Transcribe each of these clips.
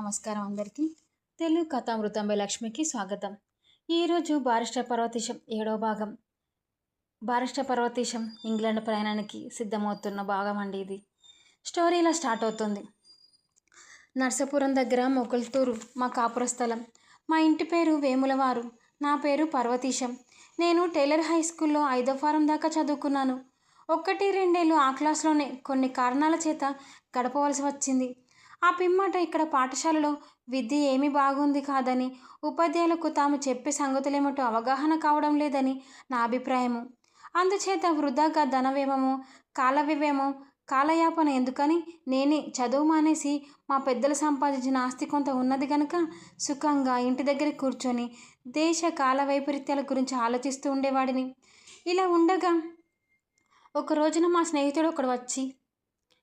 నమస్కారం అందరికీ. తెలుగు కథామృతం బై లక్ష్మికి స్వాగతం. ఈరోజు బారిస్టర్ పర్వతీశం 7వ భాగం. బారిస్టర్ పర్వతీశం ఇంగ్లాండ్ ప్రయాణానికి సిద్ధమవుతున్న భాగం అండి ఇది. స్టోరీ ఇలా స్టార్ట్ అవుతుంది. నర్సాపురం దగ్గర మొగల్తూరు మా కాపుర స్థలం. మా ఇంటి పేరు వేములవారు. నా పేరు పర్వతీశం. నేను టైలర్ హై స్కూల్లో 5వ ఫారం దాకా చదువుకున్నాను. 1-2 ఏళ్ళు ఆ క్లాస్లోనే కొన్ని కారణాల చేత గడపవలసి వచ్చింది. ఆ పిమ్మట ఇక్కడ పాఠశాలలో విద్య ఏమీ బాగుంది కాదని, ఉపాధ్యాయులకు తాము చెప్పే సంగతులేమిటో అవగాహన కావడం లేదని నా అభిప్రాయము. అందుచేత వృధాగా ధనవ్యయము, కాలవ్యయము, కాలయాపన ఎందుకని నేనే చదువు మానేసి మా పెద్దలు సంపాదించిన ఆస్తి కొంత ఉన్నది గనుక సుఖంగా ఇంటి దగ్గర కూర్చొని దేశ కాల వైపరీత్యాల గురించి ఆలోచిస్తూ ఉండేవాడిని. ఇలా ఉండగా ఒక రోజున మా స్నేహితుడు ఒకడు వచ్చి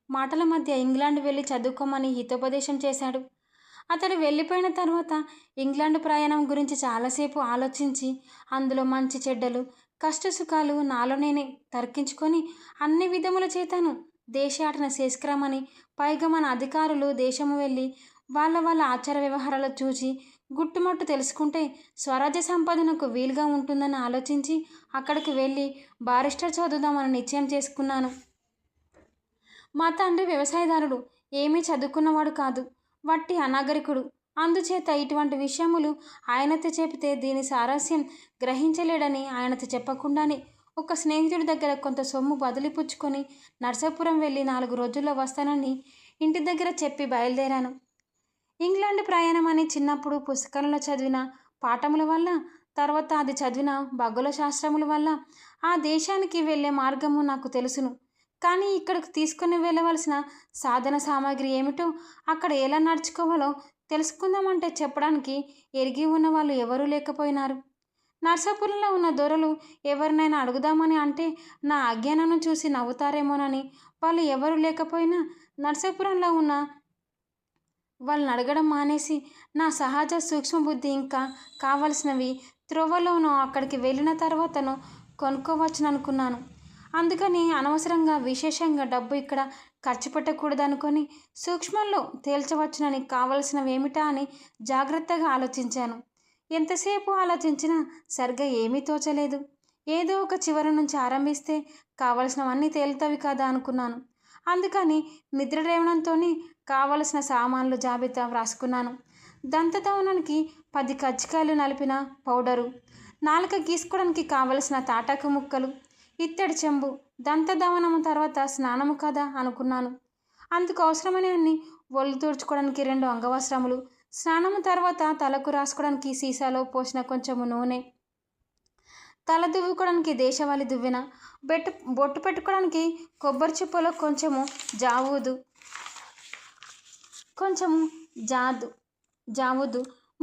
మాటల మధ్య ఇంగ్లాండ్ వెళ్ళి చదువుకోమని హితోపదేశం చేశాడు. అతడు వెళ్ళిపోయిన తర్వాత ఇంగ్లాండ్ ప్రయాణం గురించి చాలాసేపు ఆలోచించి అందులో మంచి చెడ్డలు, కష్టసుఖాలు నాలో నేనే తర్కించుకొని అన్ని విధముల చేతను దేశాటన చేసుకురమని, పైగా మన అధికారులు దేశము వెళ్ళి వాళ్ళ ఆచార వ్యవహారాలు చూసి గుట్టుమట్టు తెలుసుకుంటే స్వరాజ్య సంపాదనకు వీలుగా ఉంటుందని ఆలోచించి అక్కడికి వెళ్ళి బారిస్టర్ చదువుదామని నిశ్చయం చేసుకున్నాను. మా తండ్రి వ్యవసాయదారుడు, ఏమీ చదువుకున్నవాడు కాదు, వట్టి అనాగరికుడు. అందుచేత ఇటువంటి విషయములు ఆయనతో చెబితే దీని సారస్యం గ్రహించలేడని ఆయనతో చెప్పకుండానే ఒక స్నేహితుడి దగ్గర కొంత సొమ్ము బదిలిపుచ్చుకొని నర్సాపురం వెళ్ళి 4 రోజుల్లో వస్తానని ఇంటి దగ్గర చెప్పి బయలుదేరాను. ఇంగ్లాండ్ ప్రయాణం అని చిన్నప్పుడు పుస్తకాలలో చదివిన పాఠముల వల్ల, తర్వాత అది చదివిన భగోళ శాస్త్రముల వల్ల ఆ దేశానికి వెళ్ళే మార్గము నాకు తెలుసును. కానీ ఇక్కడికి తీసుకుని వెళ్ళవలసిన సాధన సామాగ్రి ఏమిటో, అక్కడ ఎలా నడుచుకోవాలో తెలుసుకుందామంటే చెప్పడానికి ఎరిగి ఉన్న వాళ్ళు ఎవరూ లేకపోయినారు. నర్సాపురంలో ఉన్న దొరలు ఎవరినైనా అడుగుదామని అంటే నా అజ్ఞానాన్ని చూసి నవ్వుతారేమోనని వాళ్ళు ఎవరూ లేకపోయినా నర్సాపురంలో ఉన్న వాళ్ళని అడగడం మానేసి నా సహజ సూక్ష్మబుద్ధి ఇంకా కావలసినవి త్రోవలోనో అక్కడికి వెళ్ళిన తర్వాతనో కొనుక్కోవచ్చుననుకున్నాను. అందుకని అనవసరంగా విశేషంగా డబ్బు ఇక్కడ ఖర్చు పెట్టకూడదనుకొని సూక్ష్మంలో తేల్చవచ్చునని కావలసినవేమిటా అని జాగ్రత్తగా ఆలోచించాను. ఎంతసేపు ఆలోచించినా సరిగ్గా ఏమీ తోచలేదు. ఏదో ఒక చివరి నుంచి ఆరంభిస్తే కావలసినవన్నీ తేలుతవి కదా అనుకున్నాను. అందుకని నిద్ర లేవడంతో కావలసిన సామాన్లు జాబితా వ్రాసుకున్నాను. దంతదవనానికి 10 కజ్జికాయలు నలిపిన పౌడరు, నాలుక గీసుకోవడానికి కావలసిన తాటాకు ముక్కలు, ఇత్తడి చెంబు, దంతదవనము తర్వాత స్నానము కదా అనుకున్నాను. అందుకు అవసరమని అన్ని, ఒళ్ళు తుడుచుకోవడానికి 2 అంగవస్త్రములు, స్నానము తర్వాత తలకు రాసుకోవడానికి సీసాలో పోసిన కొంచెము నూనె, తల దువ్వుకోవడానికి దేశవాళీ దువ్వెన, బొట్టు పెట్టుకోవడానికి కొబ్బరి చిప్పలో కొంచెము జావుదు,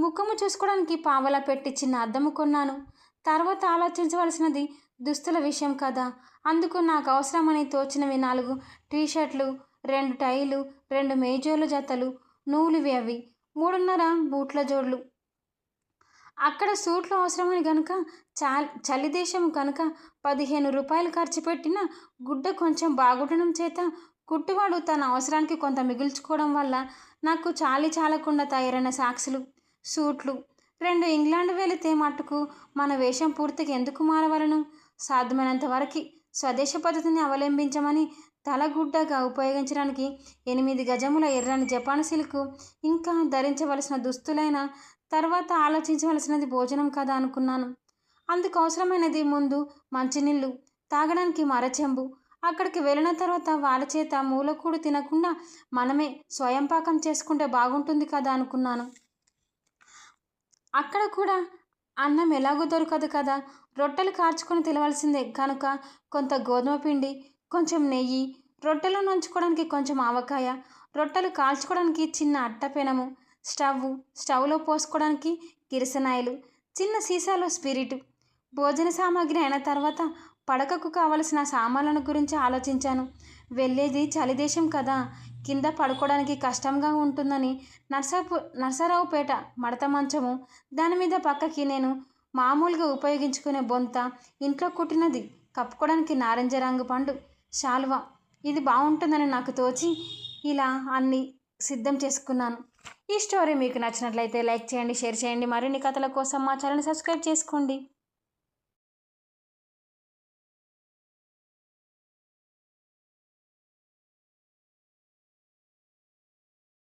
ముఖము చూసుకోవడానికి పావలా పెట్టి చిన్న అద్దము కొన్నాను. తర్వాత ఆలోచించవలసినది దుస్తుల విషయం కదా. అందుకు నాకు అవసరమని తోచినవి 4 టీషర్ట్లు, 2 టైలు, 2 మేజోల జతలు, నూలువి అవి, 3.5 బూట్ల జోడ్లు. అక్కడ సూట్లు అవసరమని గనుక చలిదేశం కనుక 15 రూపాయలు ఖర్చు పెట్టిన గుడ్డ కొంచెం బాగుండడం చేత కుట్టువాడు తన అవసరానికి కొంత మిగుల్చుకోవడం వల్ల నాకు చాలకుండా తయారైన సాక్సులు, సూట్లు. 2 ఇంగ్లాండ్ వెళితే మట్టుకు మన వేషం పూర్తిగా ఎందుకు మారవలను? సాధ్యమైనంత వరకు స్వదేశ పద్ధతిని అవలంబించమని తలగుడ్డగా ఉపయోగించడానికి 8 గజముల ఎర్రని జపాన్ సిల్కు, ఇంకా ధరించవలసిన దుస్తులైన తర్వాత ఆలోచించవలసినది భోజనం కదా అనుకున్నాను. అందుకు అవసరమైనది ముందు మంచినీళ్ళు, తాగడానికి మరచెంబు. అక్కడికి వెళ్ళిన తర్వాత వాళ్ళ చేత మూలకూడు తినకుండా మనమే స్వయం పాకం చేసుకుంటే బాగుంటుంది కదా అనుకున్నాను. అక్కడ కూడా అన్నం ఎలాగో దొరకదు కదా, రొట్టెలు కార్చుకొని తినవలసిందే కనుక కొంత గోధుమ పిండి, కొంచెం నెయ్యి, రొట్టెలు నంచుకోవడానికి కొంచెం ఆవకాయ, రొట్టెలు కాల్చుకోవడానికి చిన్న అట్టపెనము, స్టవ్లో పోసుకోవడానికి కిరసనాయిలు, చిన్న సీసాలో స్పిరిటు. భోజన సామాగ్రి అయిన తర్వాత పడకకు కావలసిన సామాన్లను గురించి ఆలోచించాను. వెళ్ళేది చలిదేశం కదా, కింద పడుకోవడానికి కష్టంగా ఉంటుందని నరసరావుపేట మడత మంచము, దాని మీద పక్కకి నేను మామూలుగా ఉపయోగించుకునే బొంత, ఇంట్లో కుట్టినది కప్పుకోవడానికి నారింజ రంగు పండు శాలువా, ఇది బాగుంటుందని నాకు తోచి ఇలా అన్నీ సిద్ధం చేసుకున్నాను. ఈ స్టోరీ మీకు నచ్చినట్లయితే లైక్ చేయండి, షేర్ చేయండి. మరిన్ని కథల కోసం మా ఛానల్ సబ్స్క్రైబ్ చేసుకోండి.